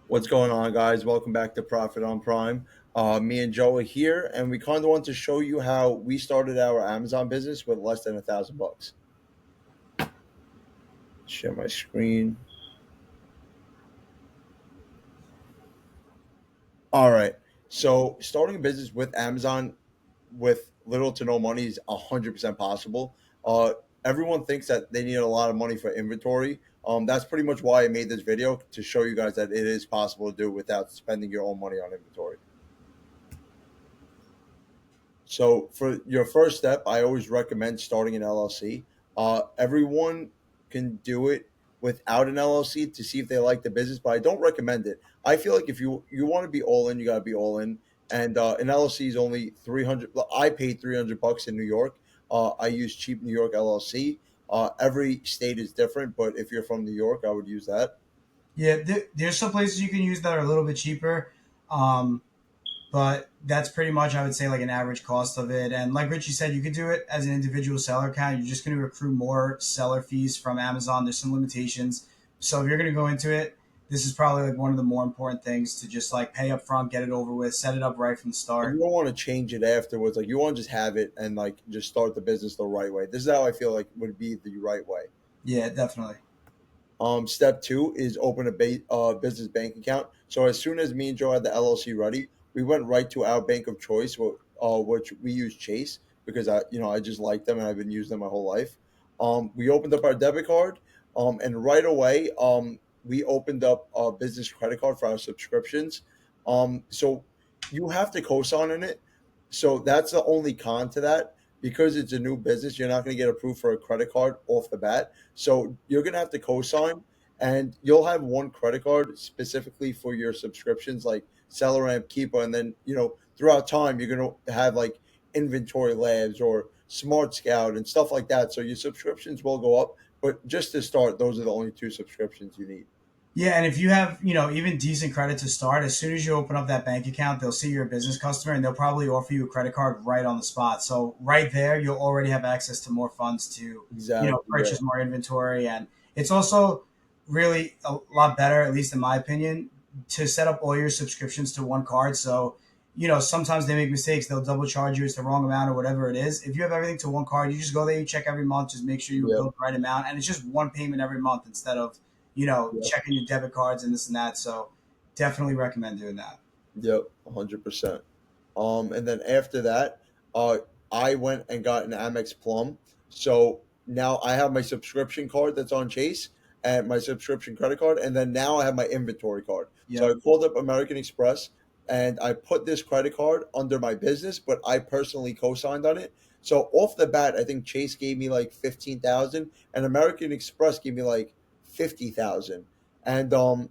What's going on, guys? Welcome back to Profit on Prime. Me and Joe are here, and we kind of want to show you how we started our Amazon business with less than $1,000. Share my screen. All right. So, starting a business with Amazon with little to no money is 100% possible. Uh, Everyone thinks that they need a lot of money for inventory. That's pretty much why I made this video to show you guys that it is possible to do without spending your own money on inventory. So for your first step, I always recommend starting an LLC. Everyone can do it without an LLC to see if they like the business, but I don't recommend it. I feel like if you want to be all in, you got to be all in. And an LLC is only 300. I paid $300 in New York. I use cheap New York LLC. Every state is different, but if you're from New York, I would use that. Yeah, there's some places you can use that are a little bit cheaper, um, but that's pretty much I would say like an average cost of it. And like Richie said, you could do it as an individual seller account. You're just going to accrue more seller fees from Amazon. There's some limitations, so if you're going to go into it, this is probably like one of the more important things to just like pay up front, get it over with, set it up right from the And you start. don't want to change it afterwards. Like you want to just have it and like just start the business the right way. This is how I feel like would be the right way. Yeah, definitely. Step two is open a business bank account. So as soon as me and Joe had the LLC ready, we went right to our bank of choice, which we use Chase because I just like them and I've been using them my whole life. We opened up our debit card, and right away, we opened up a business credit card for our subscriptions. So you have to co-sign in it. So that's the only con to that because it's a new business. You're not going to get approved for a credit card off the bat, so you're gonna have to co-sign, and you'll have one credit card specifically for your subscriptions, like SellerAmp, Keepa, and then throughout time you're gonna have like Inventory Labs or Smart Scout and stuff like that. So your subscriptions will go up, but just to start, those are the only two subscriptions you need. Yeah, and if you have, even decent credit to start, as soon as you open up that bank account, they'll see you're a business customer and they'll probably offer you a credit card right on the spot. So right there, you'll already have access to more funds to, Exactly. Yeah. purchase more inventory. And it's also really a lot better, at least in my opinion, to set up all your subscriptions to one card. So, sometimes they make mistakes. They'll double charge you. It's the wrong amount or whatever it is. If you have everything to one card, you just go there, you check every month, just make sure you Yep. bill the right amount. And it's just one payment every month instead of Yep. checking your debit cards and this and that. So definitely recommend doing that. Yep. 100%. And then after that, uh, I went and got an Amex Plum. So now I have my subscription card that's on Chase and my subscription credit card, and then now I have my inventory card. So I Yep. called up American Express and I put this credit card under my business, but I personally co-signed on it. So off the bat, I think Chase gave me like 15,000, and American Express gave me like 50,000, and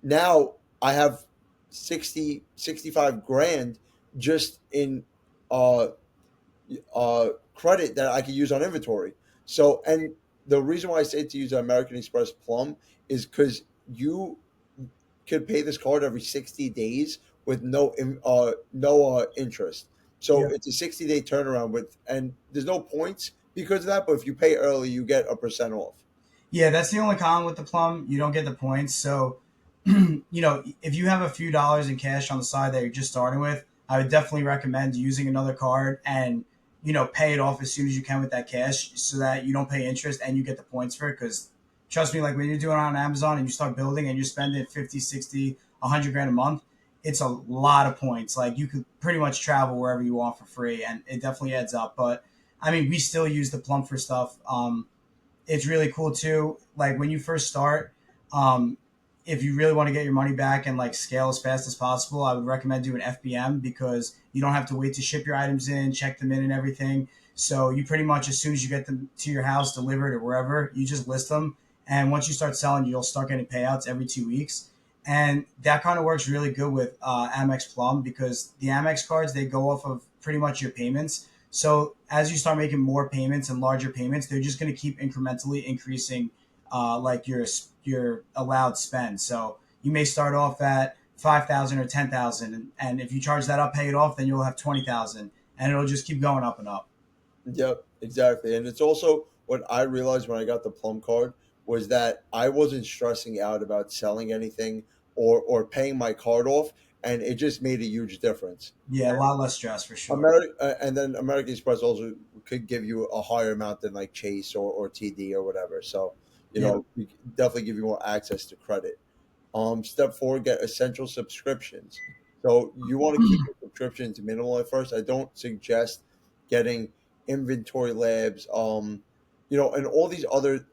now I have 65 grand just in uh, credit that I could use on inventory. So, and the reason why I say to use an American Express Plum is because you could pay this card every 60 days with no interest. So Yep. it's a 60-day turnaround and there's no points because of that. But if you pay early, you get a percent off. Yeah, that's the only con with the Plum. You don't get the points. So, if you have a few dollars in cash on the side that you're just starting with, I would definitely recommend using another card and, pay it off as soon as you can with that cash so that you don't pay interest and you get the points for it. Because trust me, like when you're doing it on Amazon and you start building and you're spending 50, 60, 100 grand a month, it's a lot of points. Like you could pretty much travel wherever you want for free and it definitely adds up. But I mean, we still use the Plum for stuff. It's really cool too. Like when you first start, um, if you really want to get your money back and like scale as fast as possible, I would recommend doing FBM because you don't have to wait to ship your items in, check them in, and everything. So you pretty much as soon as you get them to your house, delivered or wherever, you just list them. And once you start selling, you'll start getting payouts every 2 weeks. And that kind of works really good with Amex Plum because the Amex cards they go off of pretty much your payments. So as you start making more payments and larger payments, they're just going to keep incrementally increasing, like your allowed spend. So you may start off at 5,000 or 10,000, and if you charge that up, pay it off, then you'll have 20,000, and it'll just keep going up and up. Yep, exactly. And it's also what I realized when I got the Plum card was that I wasn't stressing out about selling anything or paying my card off, and it just made a huge difference. Yeah, a lot less stress for sure. America, and then American Express also could give you a higher amount than like Chase or TD or whatever. So, Yeah. we definitely give you more access to credit. Step four, get essential subscriptions. So you want to keep your subscriptions minimal at first. I don't suggest getting Inventory Labs, and all these other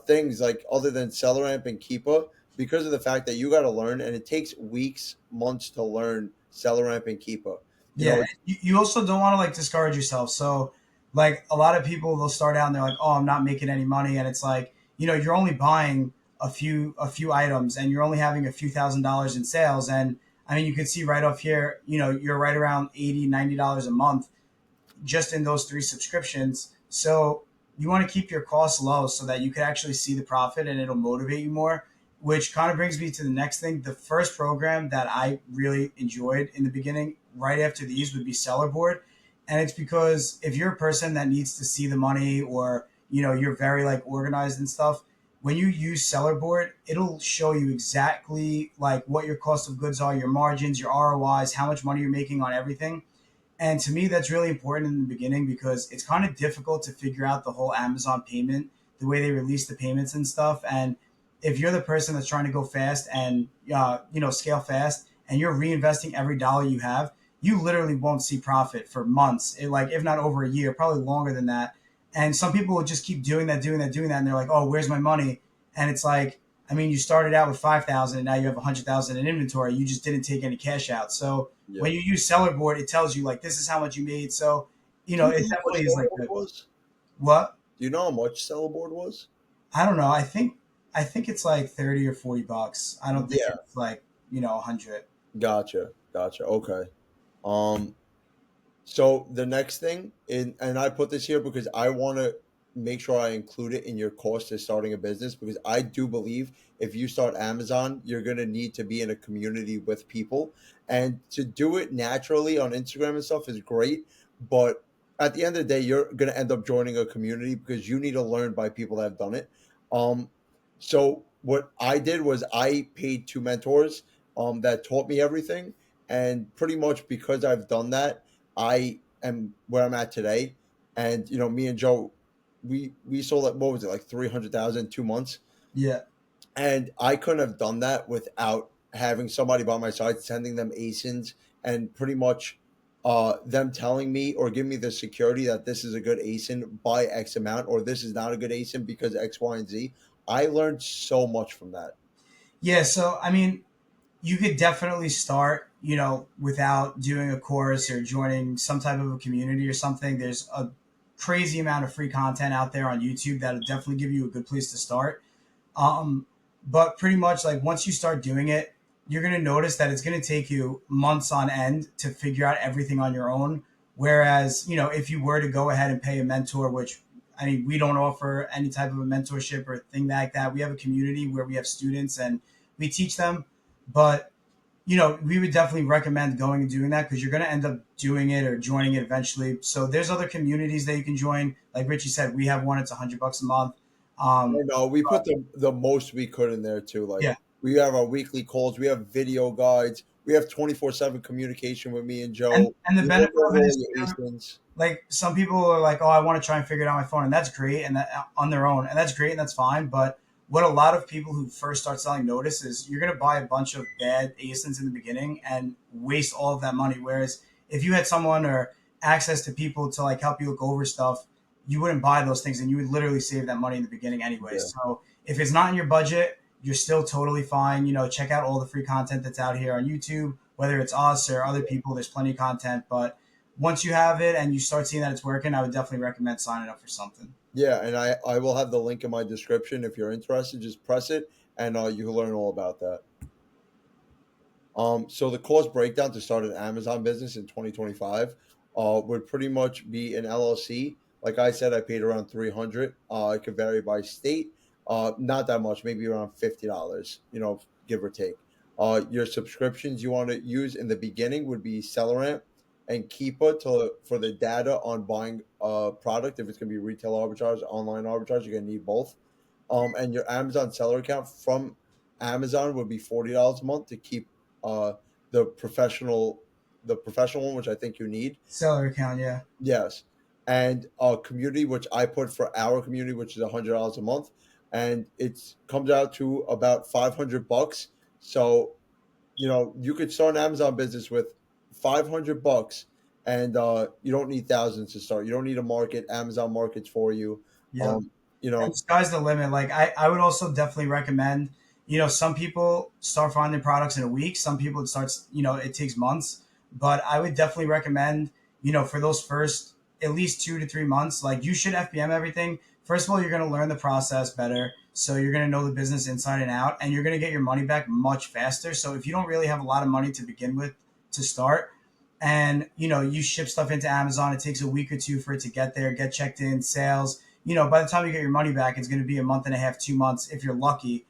things like other than SellerAmp and Keepa, because of the fact that you got to learn, and it takes weeks, months to learn SellerAmp and Keepa. You Yeah, know, you also don't want to like discourage yourself. So, like a lot of people, they'll start out and they're like, "Oh, I'm not making any money," and it's like, you're only buying a few items, and you're only having a few $1,000s in sales. And I mean, you can see right off here, you're right around $80, $90 a month just in those three subscriptions. So you want to keep your costs low so that you can actually see the profit and it'll motivate you more. Which kind of brings me to the next thing. The first program that I really enjoyed in the beginning, right after these, would be Seller Board. And it's because if you're a person that needs to see the money, or you're very like organized and stuff, when you use Seller Board, it'll show you exactly like what your cost of goods are, your margins, your ROIs, how much money you're making on everything. And to me, that's really important in the beginning because it's kind of difficult to figure out the whole Amazon payment, the way they release the payments and stuff. And if you're the person that's trying to go fast and scale fast, and you're reinvesting every dollar you have, you literally won't see profit for months, like if not over a year, probably longer than that. And some people will just keep doing that, doing that, doing that, and they're like, "Oh, where's my money?" And it's like, I mean, you started out with 5,000, and now you have 100,000 in inventory. You just didn't take any cash out. So yeah. when you use Seller Board, it tells you like this is how much you made. So Do you it know how much definitely is like Sellerboard the was? what? Do you know how much Sellerboard was? I don't know. I think it's like 30 or 40 bucks. I don't think Yeah, it's like 100. gotcha. Okay. Um, So the next thing, and I put this here because I want to make sure I include it in your course to starting a business, because I do believe if you start Amazon, you're going to need to be in a community with people, and to do it naturally on Instagram and stuff is great. But at the end of the day, you're going to end up joining a community because you need to learn by people that have done it. Um, so what I did was I paid two mentors that taught me everything, and pretty much because I've done that, I am where I'm at today. And me and Joe, we sold like, what was it, like 300,000 2 months, Yeah. and I couldn't have done that without having somebody by my side, sending them ASINs, and pretty much them telling me or giving me the security that this is a good ASIN by X amount, or this is not a good ASIN because X, Y, and Z. I learned so much from that. Yeah. So I mean, you could definitely start, without doing a course or joining some type of a community or something. There's a crazy amount of free content out there on YouTube that'll definitely give you a good place to start. Um, but pretty much like once you start doing it, you're going to notice that it's going to take you months on end to figure out everything on your own. Whereas, if you were to go ahead and pay a mentor, which I mean, we don't offer any type of a mentorship or thing like that. We have a community where we have students and we teach them. But we would definitely recommend going and doing that because you're going to end up doing it or joining it eventually. So there's other communities that you can join. Like Richie said, we have one. It's $100 a month. I Um, know we put the most we could in there too. Like yeah, we have our weekly calls, we have video guides, we have 24/7 communication with me and and Joe. and the We look benefit of over it all is your too, ASINs. like some people are like, oh, I want to try and figure it out on my phone, and that's great, and that on their own, and that's great, and that's fine. But what a lot of people who first start selling notice is you're going to buy a bunch of bad ASINs in the beginning and waste all of that money. Whereas if you had someone or access to people to like help you look over stuff, you wouldn't buy those things, and you would literally save that money in the beginning anyway. Yeah. So if it's not in your budget, you're still totally fine. Check out all the free content that's out here on YouTube, whether it's us or other people. There's plenty of content, but once you have it and you start seeing that it's working, I would definitely recommend signing up for something. Yeah, and I will have the link in my description if you're interested. Just press it, and you can learn all about that. So the cost breakdown to start an Amazon business in 2025 would pretty much be an LLC. Like I said, I paid around 300. It could vary by state. Not that much, maybe around $50. Give or take. Your subscriptions you want to use in the beginning would be Sellerant and Keepa for the data on buying a product. If it's going to be retail arbitrage, online arbitrage, you're going to need both. And your Amazon seller account from Amazon would be $40 a month to keep uh, the professional the professional one, which I think you need. Seller account, yeah. Yes, and community, which I put for our community, which is $100 a month, and it comes out to about $500. So you could start an Amazon business with $500, and you don't need thousands to start. You don't need a market. Amazon markets for you. Yep. Um, you And know, sky's the limit. Like I would also definitely recommend, some people start finding products in a week. Some people it starts, it takes months. But I would definitely recommend, for those first at least 2 to 3 months, like you should FBM everything. First of all, you're gonna learn the process better. So you're gonna know the business inside and out, and you're gonna get your money back much faster. So if you don't really have a lot of money to begin with to start, and you ship stuff into Amazon, it takes a week or two for it to get there, get checked in, sales, by the time you get your money back, it's going to be a month and a half, 2 months if you're lucky.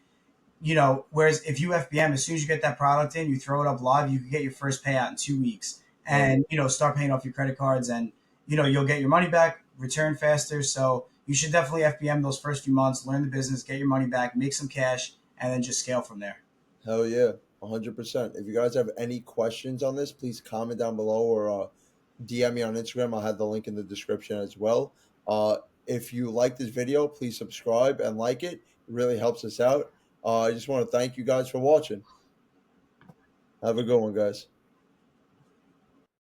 Whereas if you FBM, as soon as you get that product in, you throw it up live, you can get your first payout in 2 weeks, hell and start paying off your credit cards, and you'll get your money back, return faster. So you should definitely FBM those first few months, learn the business, get your money back, make some cash, and then just scale from there. hell yeah, 100%. If you guys have any questions on this, please comment down below or DM me on Instagram. I'll have the link in the description as well. If you like this video, please subscribe and like it. It really helps us out. I just want to thank you guys for watching. Have a good one, guys.